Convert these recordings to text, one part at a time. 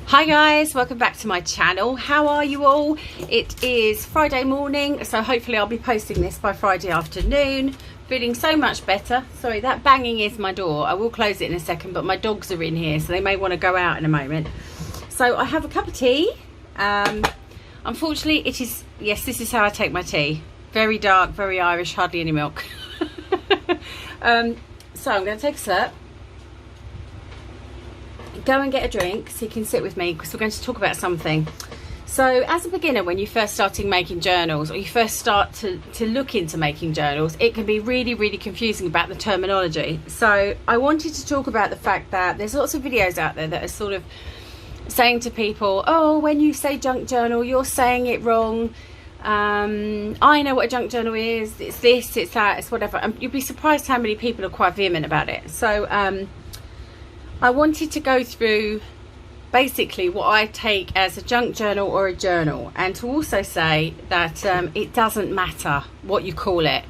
Hi guys, welcome back to my channel. How are you all? It is Friday morning, so hopefully I'll be posting this by Friday afternoon. Feeling so much better. Sorry, that banging is my door. I will close it in a second, but my dogs are in here, so they may want to go out in a moment. So I have a cup of tea. Unfortunately, it is, yes, this is how I take my tea. Very dark, very Irish, hardly any milk. So I'm going to take a slurp. Go and get a drink so you can sit with me, because we're going to talk about something. So as a beginner, when you first starting making journals, or you first start to look into making journals, it can be really confusing about the terminology. So I wanted to talk about the fact that there's lots of videos out there that are sort of saying to people, oh, when you say junk journal, you're saying it wrong. I know what a junk journal is. It's this, it's that, it's whatever. And you'd be surprised how many people are quite vehement about it. So I wanted to go through basically what I take as a junk journal or a journal, and to also say that it doesn't matter what you call it.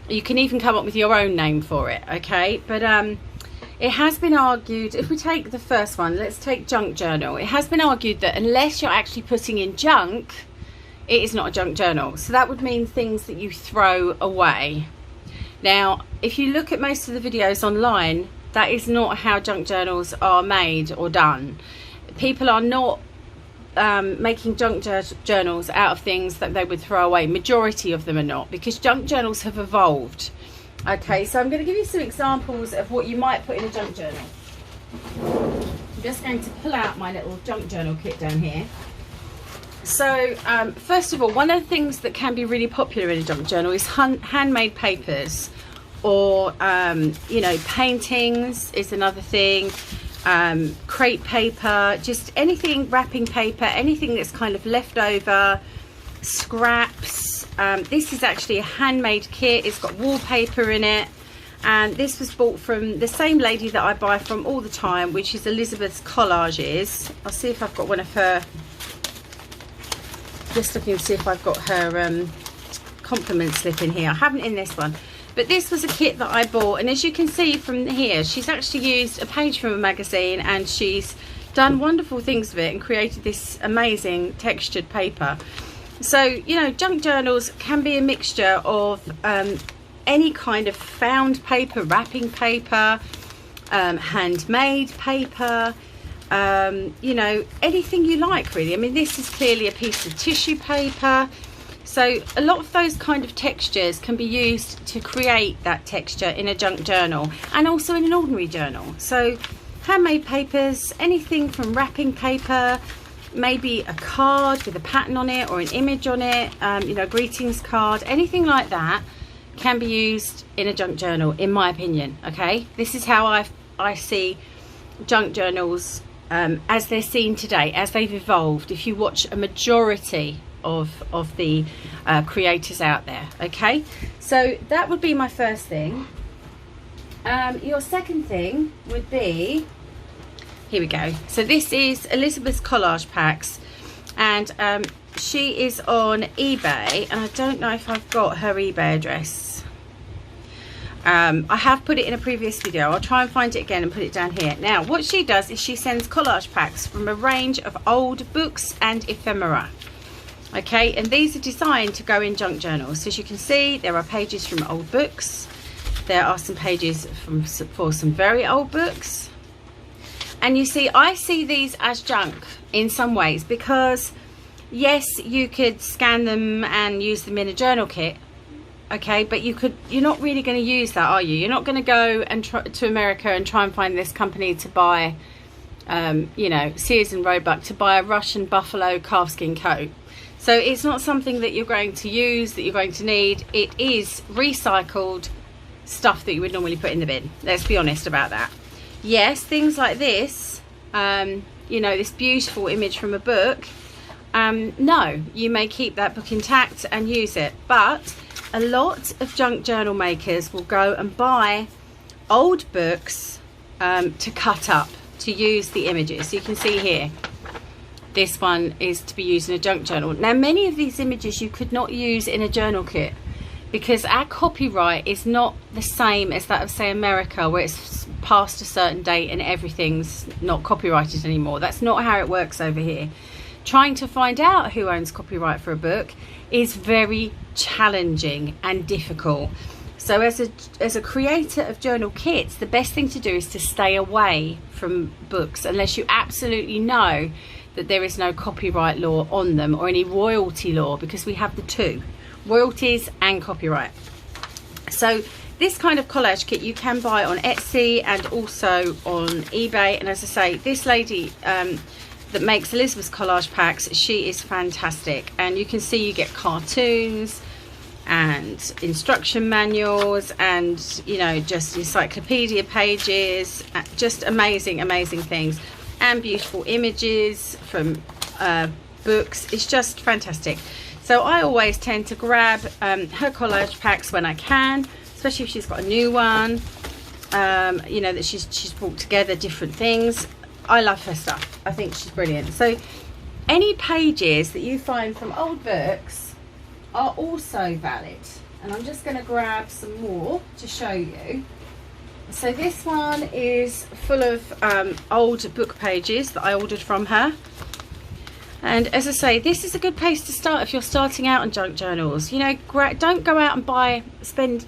You can even come up with your own name for it, okay? But it has been argued, if we take the first one, let's take junk journal. It has been argued that unless you're actually putting in junk, it is not a junk journal. So that would mean things that you throw away. Now, if you look at most of the videos online, that is not how junk journals are made or done. People are not making junk journals out of things that they would throw away. Majority of them are not, because junk journals have evolved. Okay, so I'm going to give you some examples of what you might put in a junk journal. I'm just going to pull out my little junk journal kit down here. So first of all, one of the things that can be really popular in a junk journal is handmade papers. Or you know, paintings is another thing, crepe paper, just anything, wrapping paper, anything that's kind of left over, scraps. This is actually a handmade kit. It's got wallpaper in it, and this was bought from the same lady that I buy from all the time, which is Elizabeth's Collages. I'll see if I've got one of her, just looking to see if I've got her compliment slip in here. I haven't in this one. But this was a kit that I bought, and as you can see from here, she's actually used a page from a magazine, and she's done wonderful things with it and created this amazing textured paper. So, you know, junk journals can be a mixture of any kind of found paper, wrapping paper, handmade paper, you know, anything you like really. I mean, this is clearly a piece of tissue paper. So a lot of those kind of textures can be used to create that texture in a junk journal, and also in an ordinary journal. So handmade papers, anything from wrapping paper, maybe a card with a pattern on it or an image on it, you know, greetings card, anything like that can be used in a junk journal, in my opinion. Okay, this is how I see junk journals as they're seen today, as they've evolved. If you watch a majority of the creators out there, okay? So that would be my first thing. Your second thing would be, here we go. So this is Elizabeth's Collage Packs, and she is on eBay, and I don't know if I've got her eBay address. I have put it in a previous video. I'll try and find it again and put it down here. Now, what she does is she sends collage packs from a range of old books and ephemera. Okay, and these are designed to go in junk journals. So as you can see, there are pages from old books. There are some pages for some very old books. And you see, I see these as junk in some ways, because yes, you could scan them and use them in a journal kit. Okay, but you're not really going to use that, are you? You're not going to go and to America and try and find this company to buy, you know, Sears and Roebuck, to buy a Russian buffalo calfskin coat. So it's not something that you're going to use, that you're going to need. It is recycled stuff that you would normally put in the bin. Let's be honest about that. Yes, things like this, you know, this beautiful image from a book, no, you may keep that book intact and use it. But a lot of junk journal makers will go and buy old books to cut up, to use the images. So you can see here, this one is to be used in a junk journal. Now, many of these images you could not use in a journal kit, because our copyright is not the same as that of, say, America, where it's past a certain date and everything's not copyrighted anymore. That's not how it works over here. Trying to find out who owns copyright for a book is very challenging and difficult. So as a creator of journal kits, the best thing to do is to stay away from books unless you absolutely know that there is no copyright law on them or any royalty law, because we have the two, royalties and copyright. So this kind of collage kit you can buy on Etsy and also on eBay. And as I say, this lady that makes Elizabeth's collage packs, she is fantastic. And you can see you get cartoons and instruction manuals and, you know, just encyclopedia pages, just amazing things, and beautiful images from books. It's just fantastic. So I always tend to grab her collage packs when I can, especially if she's got a new one, you know, that she's brought together different things. I love her stuff. I think she's brilliant. So any pages that you find from old books are also valid. And I'm just going to grab some more to show you. So this one is full of old book pages that I ordered from her. And as I say, this is a good place to start if you're starting out on junk journals. You know, don't go out and spend,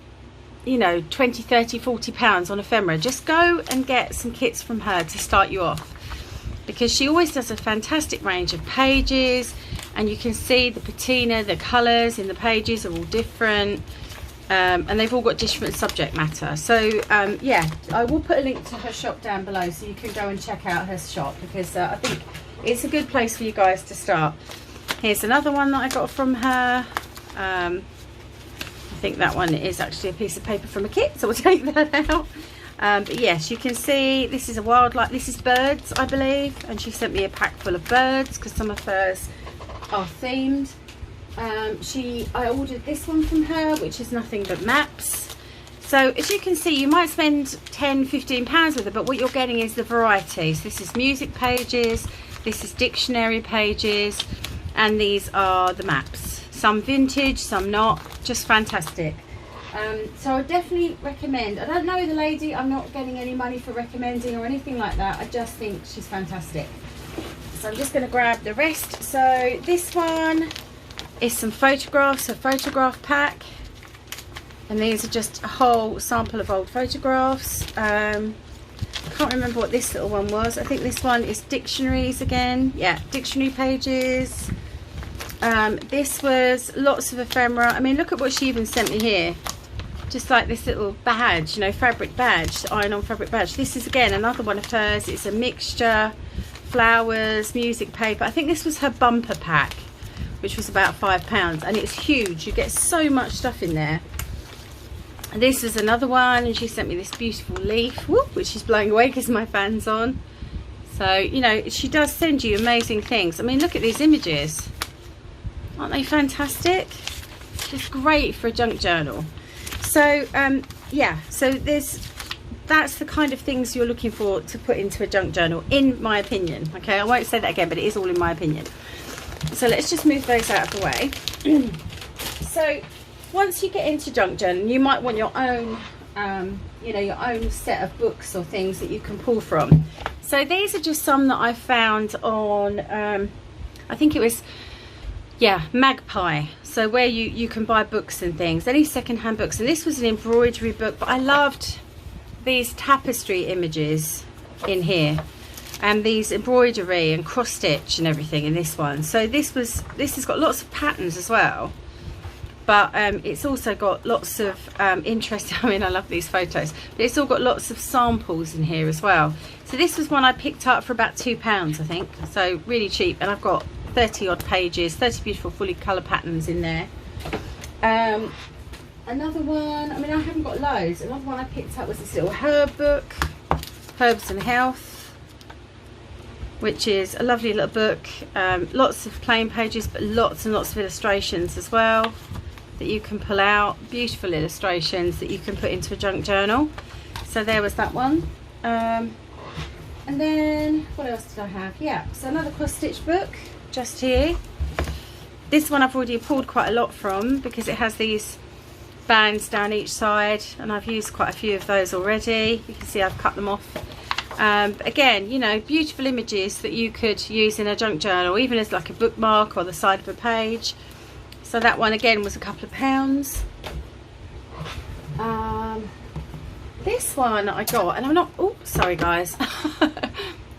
you know, 20, 30, 40 pounds on ephemera. Just go and get some kits from her to start you off, because she always does a fantastic range of pages, and you can see the patina, the colours in the pages are all different, and they've all got different subject matter. So yeah, I will put a link to her shop down below so you can go and check out her shop, because I think it's a good place for you guys to start. Here's another one that I got from her. I think that one is actually a piece of paper from a kit, so we'll take that out. But yes, you can see this is a wildlife, this is birds, I believe, and she sent me a pack full of birds because some of hers are themed. I ordered this one from her, which is nothing but maps. So as you can see, you might spend £10–15 with it, but what you're getting is the variety. So this is music pages, this is dictionary pages, and these are the maps. Some vintage, some not, just fantastic. So I definitely recommend. I don't know the lady, I'm not getting any money for recommending or anything like that. I just think she's fantastic. So I'm just going to grab the rest. So this one is some photographs, a photograph pack, and these are just a whole sample of old photographs. I can't remember what this little one was. I think this one is dictionaries again. Yeah, dictionary pages. This was lots of ephemera. I mean, look at what she even sent me here. Just like this little badge, you know, fabric badge, iron-on fabric badge. This is again another one of hers. It's a mixture, flowers, music paper. I think this was her bumper pack, which was about £5, and it's huge. You get so much stuff in there. And this is another one, and she sent me this beautiful leaf, whoop, which she's blowing away because my fan's on. So, you know, she does send you amazing things. I mean, look at these images. Aren't they fantastic? Just great for a junk journal. So yeah, so that's the kind of things you're looking for to put into a junk journal, in my opinion. Okay, I won't say that again, but it is all in my opinion. So let's just move those out of the way. So once you get into junk journal, you might want your own you know, your own set of books or things that you can pull from. So these are just some that I found on I think it was, yeah, Magpie. So where you can buy books and things, any second-hand books. And this was an embroidery book, but I loved these tapestry images in here, and these embroidery and cross stitch and everything in this one. So this has got lots of patterns as well, but it's also got lots of interesting, I mean, I love these photos, but it's all got lots of samples in here as well. So this was one I picked up for about £2, I think, so really cheap. And I've got 30 odd pages, 30 beautiful fully colour patterns in there. Another one, I mean, I haven't got loads. Another one I picked up was this little herb book, Herbs and Health, which is a lovely little book. Lots of plain pages, but lots and lots of illustrations as well that you can pull out. Beautiful illustrations that you can put into a junk journal. So there was that one. And then what else did I have? Yeah, so another cross stitch book just here. This one I've already pulled quite a lot from because it has these bands down each side, and I've used quite a few of those already. You can see I've cut them off. But again, you know, beautiful images that you could use in a junk journal, even as like a bookmark or the side of a page. So that one again was a couple of pounds. This one I got, and I'm not, oh sorry guys,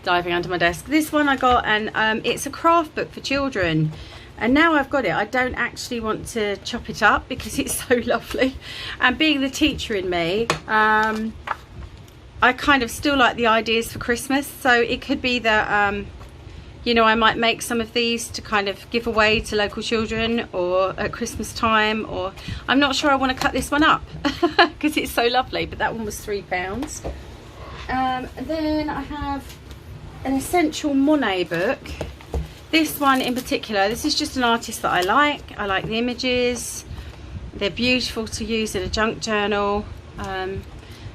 diving under my desk. This one I got, and it's a craft book for children, and now I've got it, I don't actually want to chop it up because it's so lovely. And being the teacher in me, I kind of still like the ideas for Christmas, so it could be that you know, I might make some of these to kind of give away to local children or at Christmas time, or I'm not sure I want to cut this one up because it's so lovely. But that one was £3. And then I have an Essential Monet book. This one in particular, this is just an artist that I like. I like the images, they're beautiful to use in a junk journal.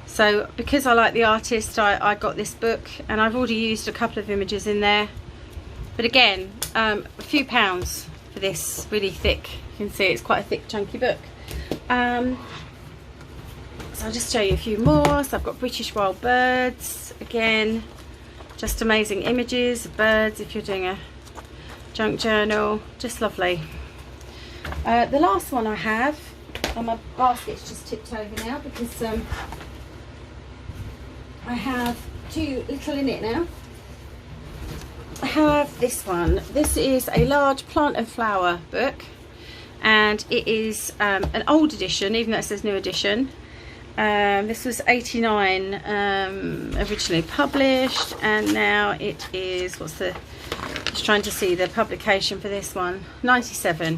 So because I like the artist, I got this book, and I've already used a couple of images in there. But again, a few pounds for this really thick, you can see it's quite a thick chunky book. So I'll just show you a few more. So I've got British Wild Birds, again, just amazing images of birds if you're doing a junk journal, just lovely. The last one I have, and my basket's just tipped over now because I have too little in it now. I have this one. This is a large plant and flower book, and it is an old edition, even though it says new edition. This was 89 originally published, and now it is, what's the, just trying to see the publication for this one, 97.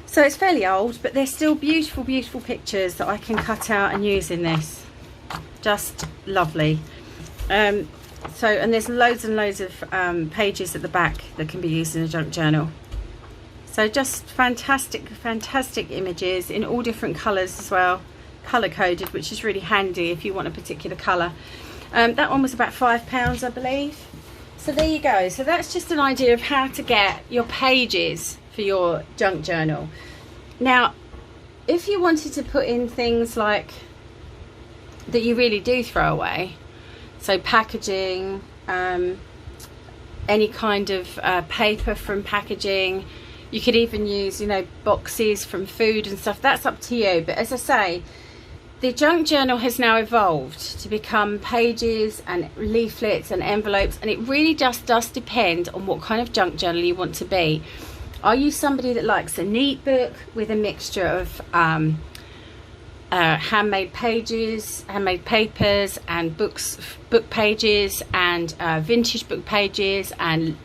So it's fairly old, but they're still beautiful, beautiful pictures that I can cut out and use in this. Just lovely. So, and there's loads and loads of pages at the back that can be used in a junk journal. So just fantastic, fantastic images in all different colours as well, colour coded, which is really handy if you want a particular colour. That one was about £5, I believe. So there you go. So that's just an idea of how to get your pages for your junk journal. Now, if you wanted to put in things like that you really do throw away, so packaging, any kind of paper from packaging, you could even use, you know, boxes from food and stuff, that's up to you. But as I say, the junk journal has now evolved to become pages and leaflets and envelopes, and it really just does depend on what kind of junk journal you want to be. Are you somebody that likes a neat book with a mixture of handmade pages, handmade papers, and book pages, and vintage book pages, and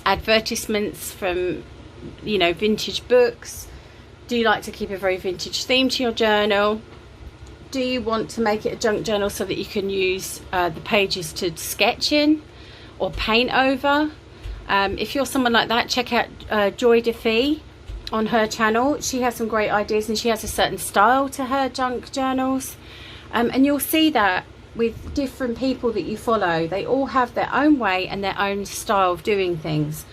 advertisements from, you know, vintage books? Do you like to keep a very vintage theme to your journal? Do you want to make it a junk journal so that you can use the pages to sketch in or paint over? If you're someone like that, check out Joy DeFee on her channel. She has some great ideas, and she has a certain style to her junk journals, and you'll see that with different people that you follow. They all have their own way and their own style of doing things.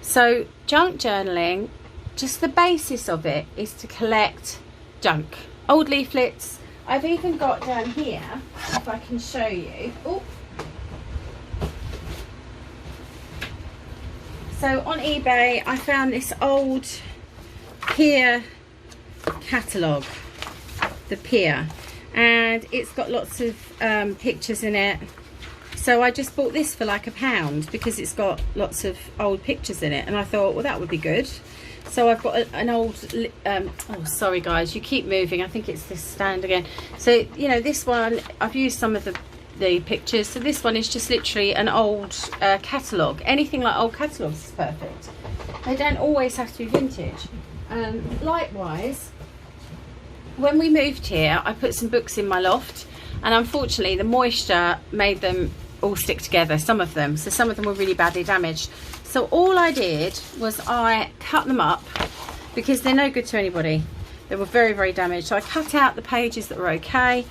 So junk journaling, just the basis of it is to collect junk, old leaflets. I've even got down here, if I can show you. Ooh. So on eBay I found this old Pier catalogue, the Pier, and it's got lots of pictures in it. So I just bought this for like £1 because it's got lots of old pictures in it, and I thought, well, that would be good. So I've got an old oh sorry guys, you keep moving, I think it's this stand again. So, you know, this one I've used some of the pictures. So this one is just literally an old catalogue. Anything like old catalogues is perfect. They don't always have to be vintage. Likewise, when we moved here, I put some books in my loft, and unfortunately the moisture made them all stick together, some of them. So some of them were really badly damaged. So all I did was I cut them up because they're no good to anybody. They were very, very damaged. So I cut out the pages that were okay,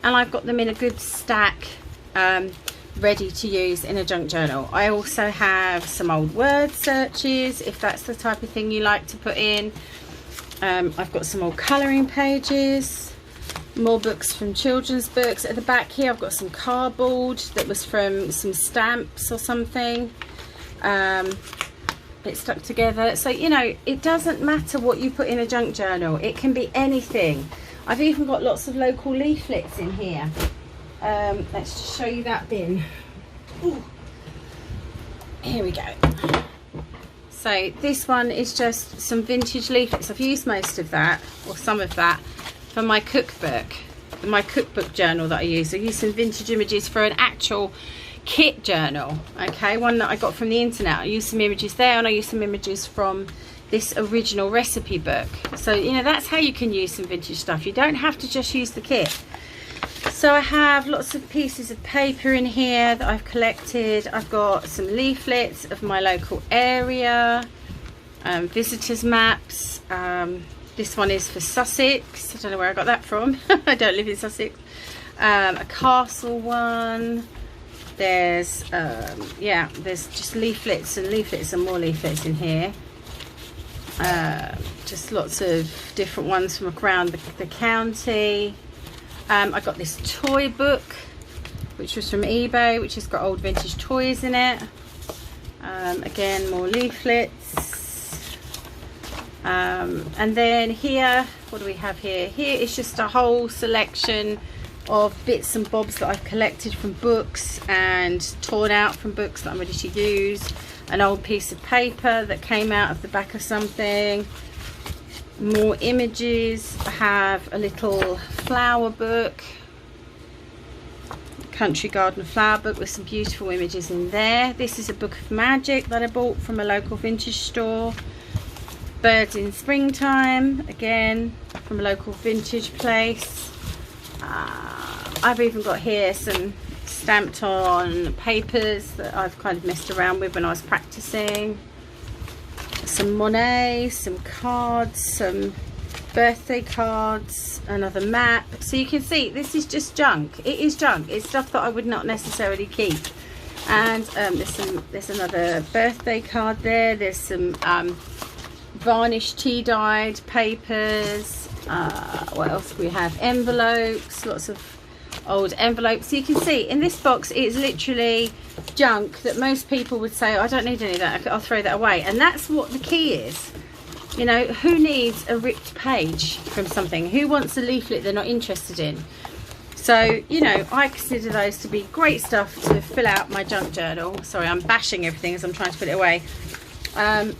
and I've got them in a good stack, ready to use in a junk journal. I also have some old word searches, if that's the type of thing you like to put in. I've got some more colouring pages, more books from children's books. At the back here I've got some cardboard that was from some stamps or something. It's stuck together. So, you know, it doesn't matter what you put in a junk journal. It can be anything. I've even got lots of local leaflets in here. Let's just show you that bin. Ooh. Here we go. So this one is just some vintage leaflets. I've used most of that, or some of that, for my cookbook journal that I use. I use some vintage images for an actual kit journal, okay, one that I got from the internet. I used some images there, and I used some images from this original recipe book. So, you know, that's how you can use some vintage stuff. You don't have to just use the kit. So I have lots of pieces of paper in here that I've collected. I've got some leaflets of my local area, visitors maps. This one is for Sussex. I don't know where I got that from. I don't live in Sussex. A castle one. There's yeah, there's just leaflets and leaflets and more leaflets in here. Just lots of different ones from around the county. I got this toy book, which was from eBay, which has got old vintage toys in it. Again, more leaflets. And then here, what do we have here? Here is just a whole selection of bits and bobs that I've collected from books and torn out from books that I'm ready to use. An old piece of paper that came out of the back of something. More images. I have a little flower book, country garden flower book with some beautiful images in there. This is a book of magic that I bought from a local vintage store. Birds in Springtime, again from a local vintage place. I've even got here some stamped on papers that I've kind of messed around with when I was practicing. Some Monet, some cards, some birthday cards, another map. So you can see this is just junk. It is junk. It's stuff that I would not necessarily keep. And there's another birthday card there. There's some varnished tea dyed papers. What else do we have? Envelopes, lots of old envelopes. So you can see in this box it is literally junk that most people would say, oh, I don't need any of that, I'll throw that away. And that's what the key is. You know, who needs a ripped page from something? Who wants a leaflet they're not interested in? So, you know, I consider those to be great stuff to fill out my junk journal. Sorry, I'm bashing everything as I'm trying to put it away.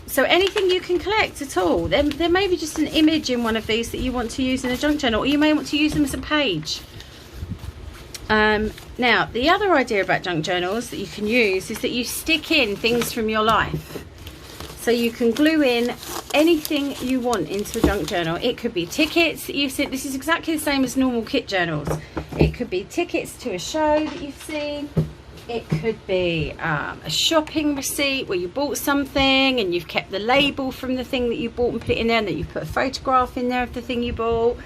So anything you can collect at all. There may be just an image in one of these that you want to use in a junk journal, or you may want to use them as a page. Now, the other idea about junk journals that you can use is that you stick in things from your life. So you can glue in anything you want into a junk journal. It could be tickets that you've seen. This is exactly the same as normal kit journals. It could be tickets to a show that you've seen. It could be a shopping receipt where you bought something and you've kept the label from the thing that you bought and put it in there, and then you put a photograph in there of the thing you bought.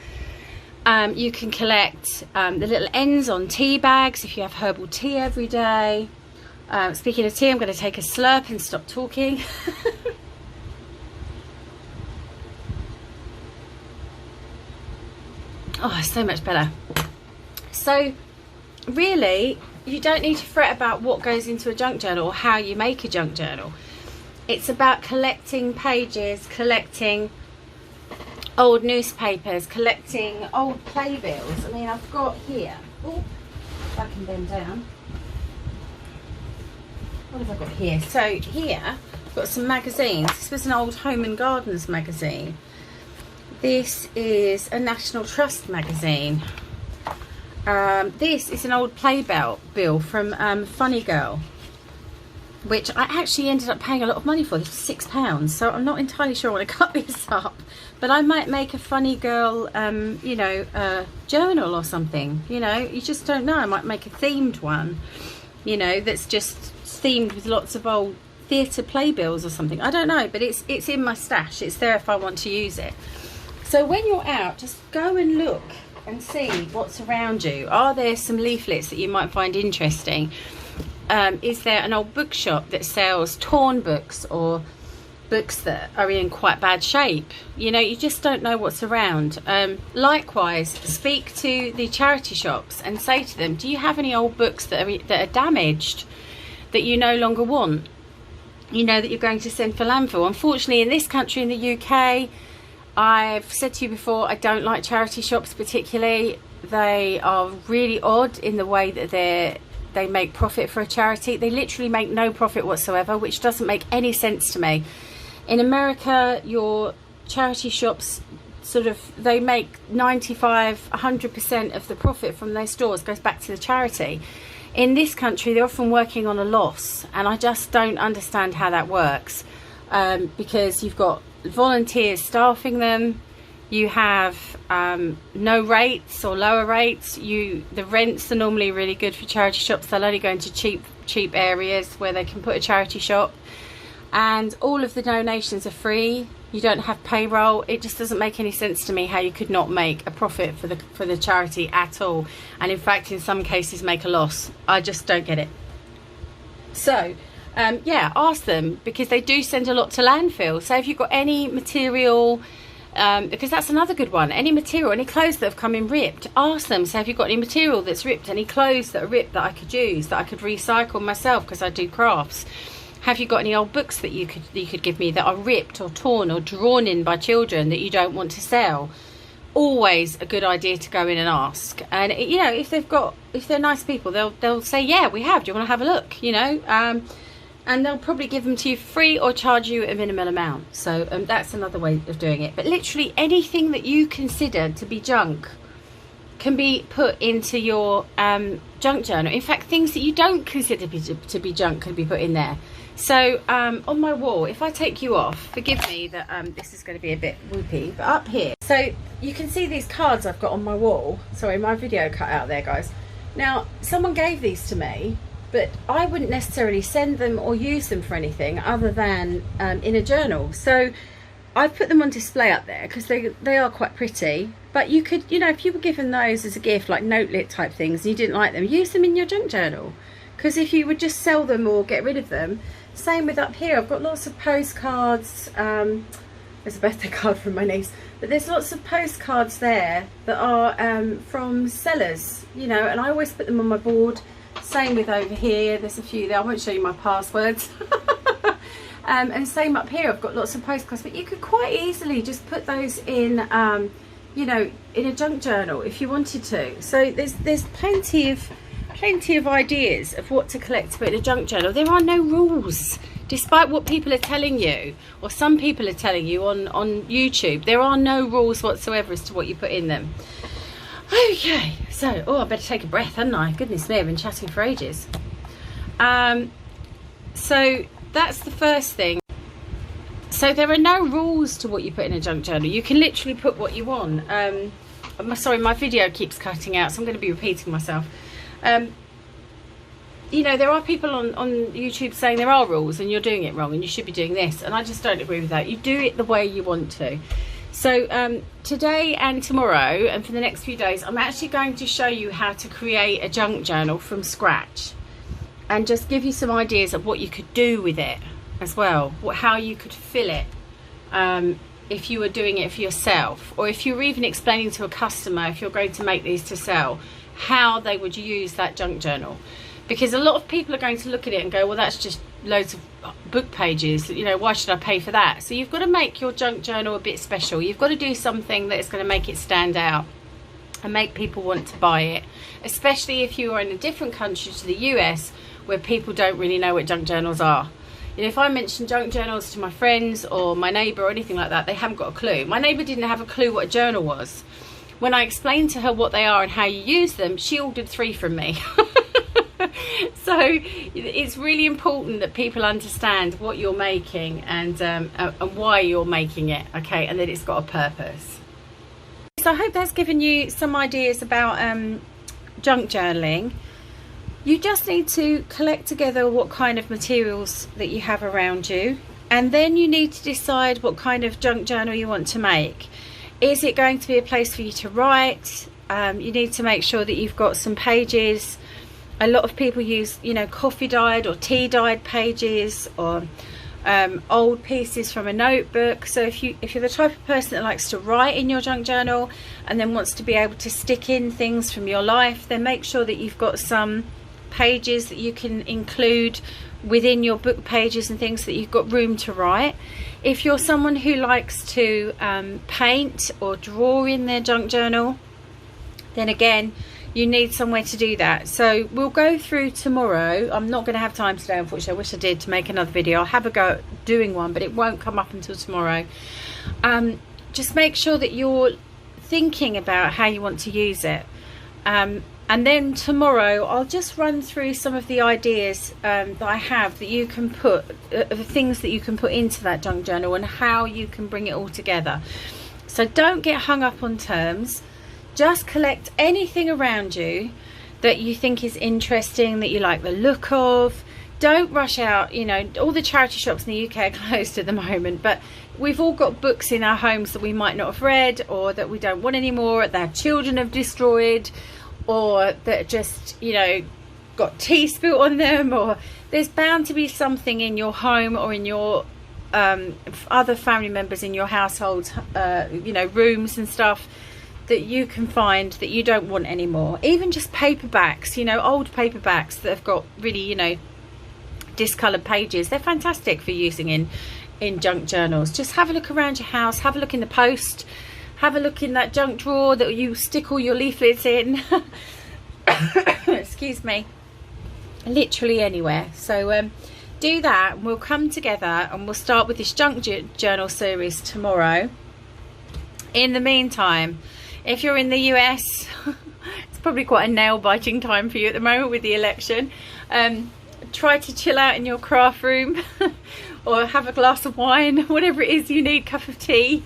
You can collect the little ends on tea bags if you have herbal tea every day. Speaking of tea, I'm going to take a slurp and stop talking. Oh, so much better. So really, you don't need to fret about what goes into a junk journal or how you make a junk journal. It's about collecting pages, collecting old newspapers, collecting old playbills. I mean, I've got here, oh, if I can bend down. What have I got here? So here, I've got some magazines. This was an old Home and Gardens magazine. This is a National Trust magazine. This is an old playbill from Funny Girl, which I actually ended up paying a lot of money for. This was £6, so I'm not entirely sure I want to cut this up, but I might make a Funny Girl you know, journal or something. You know, you just don't know. I might make a themed one, you know, that's just themed with lots of old theatre playbills or something. I don't know, but it's in my stash. It's there if I want to use it. So when you're out, just go and look and see what's around you. Are there some leaflets that you might find interesting? Is there an old bookshop that sells torn books or books that are in quite bad shape. You know, you just don't know what's around. Likewise, speak to the charity shops and say to them, do you have any old books that are damaged, that you no longer want, you know, that you're going to send for landfill? Unfortunately, in this country, in the UK, I've said to you before, I don't like charity shops particularly. They are really odd in the way that they make profit for a charity. They literally make no profit whatsoever, which doesn't make any sense to me. In America, your charity shops they make 95-100% of the profit from their stores goes back to the charity. In this country, they're often working on a loss, and I just don't understand how that works, because you've got volunteers staffing them, you have no rates or lower rates. The rents are normally really good for charity shops. They'll only go into cheap areas where they can put a charity shop, and all of the donations are free. You don't have payroll. It just doesn't make any sense to me how you could not make a profit for the charity at all, and in fact in some cases make a loss. I just don't get it. So yeah, ask them, because they do send a lot to landfill. So if you've got any material, because that's another good one, any material, any clothes that have come in ripped, ask them. So have you got any material that's ripped, any clothes that are ripped that I could use, that I could recycle myself because I do crafts? Have you got any old books that you could give me that are ripped or torn or drawn in by children that you don't want to sell? Always a good idea to go in and ask. And you know, if they're nice people, they'll say, yeah, we have, do you want to have a look, you know? And they'll probably give them to you free or charge you a minimal amount. So that's another way of doing it. But literally anything that you consider to be junk can be put into your junk journal. In fact, things that you don't consider to be junk can be put in there. So on my wall, if I take you off, forgive me that this is going to be a bit whoopy, but up here, so you can see these cards I've got on my wall. Sorry, my video cut out there, guys. Now, someone gave these to me, but I wouldn't necessarily send them or use them for anything other than in a journal. So I've put them on display up there because they are quite pretty. But you could, you know, if you were given those as a gift, like notelit type things, and you didn't like them, use them in your junk journal. Because if you would just sell them or get rid of them, same with up here. I've got lots of postcards. There's a birthday card from my niece, but there's lots of postcards there that are from sellers, you know, and I always put them on my board. Same with over here, there's a few there. I won't show you my passwords. And same up here, I've got lots of postcards, but you could quite easily just put those in, you know, in a junk journal if you wanted to. So there's plenty of ideas of what to collect to put in a junk journal. There are no rules, despite what people are telling you, or some people are telling you on YouTube. There are no rules whatsoever as to what you put in them. Okay, so I better take a breath, hadn't I? Goodness me, I've been chatting for ages. So that's the first thing. So there are no rules to what you put in a junk journal. You can literally put what you want. Sorry, my video keeps cutting out, so I'm going to be repeating myself. You know, there are people on YouTube saying there are rules and you're doing it wrong and you should be doing this, and I just don't agree with that. You do it the way you want to. So today and tomorrow and for the next few days, I'm actually going to show you how to create a junk journal from scratch, and just give you some ideas of what you could do with it as well, how you could fill it if you were doing it for yourself, or if you were even explaining to a customer, if you're going to make these to sell, how they would use that junk journal. Because a lot of people are going to look at it and go, well, that's just loads of book pages, you know, why should I pay for that? So you've got to make your junk journal a bit special. You've got to do something that is going to make it stand out and make people want to buy it, especially if you are in a different country to the US, where people don't really know what junk journals are. You know, if I mention junk journals to my friends or my neighbour or anything like that, they haven't got a clue. My neighbour didn't have a clue what a journal was. When I explained to her what they are and how you use them, she ordered 3 from me. So it's really important that people understand what you're making and why you're making it, okay, and that it's got a purpose. So I hope that's given you some ideas about junk journaling. You just need to collect together what kind of materials that you have around you, and then you need to decide what kind of junk journal you want to make. Is it going to be a place for you to write? You need to make sure that you've got some pages. A lot of people use, you know, coffee dyed or tea dyed pages, or old pieces from a notebook. So if you're the type of person that likes to write in your junk journal and then wants to be able to stick in things from your life, then make sure that you've got some pages that you can include within your book pages and things, so that you've got room to write. If you're someone who likes to paint or draw in their junk journal, then again you need somewhere to do that. So we'll go through tomorrow. I'm not going to have time today, unfortunately. I wish I did, to make another video. I'll have a go at doing one, but it won't come up until tomorrow. Just make sure that you're thinking about how you want to use it, and then tomorrow I'll just run through some of the ideas that I have that you can put, things that you can put into that junk journal, and how you can bring it all together. So don't get hung up on terms. Just collect anything around you that you think is interesting, that you like the look of. Don't rush out. You know, all the charity shops in the UK are closed at the moment, but we've all got books in our homes that we might not have read, or that we don't want anymore, that our children have destroyed, or that just, you know, got tea spilt on them. Or there's bound to be something in your home or in your other family members in your household, you know, rooms and stuff, that you can find that you don't want anymore. Even just paperbacks, you know, old paperbacks that have got really, you know, discoloured pages. They're fantastic for using in junk journals. Just have a look around your house, have a look in the post, have a look in that junk drawer that you stick all your leaflets in. Excuse me. Literally anywhere. So do that, and we'll come together and we'll start with this junk journal series tomorrow. In the meantime, if you're in the US, it's probably quite a nail-biting time for you at the moment with the election. Try to chill out in your craft room or have a glass of wine, whatever it is you need, cup of tea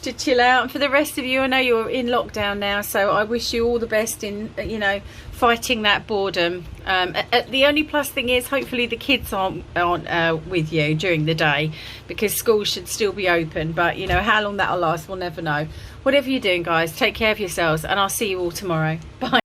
to chill out. And for the rest of you, I know you're in lockdown now, so I wish you all the best in, you know, fighting that boredom. The only plus thing is, hopefully the kids aren't with you during the day, because schools should still be open. But you know, how long that'll last, we'll never know. Whatever you're doing, guys, take care of yourselves, and I'll see you all tomorrow. Bye.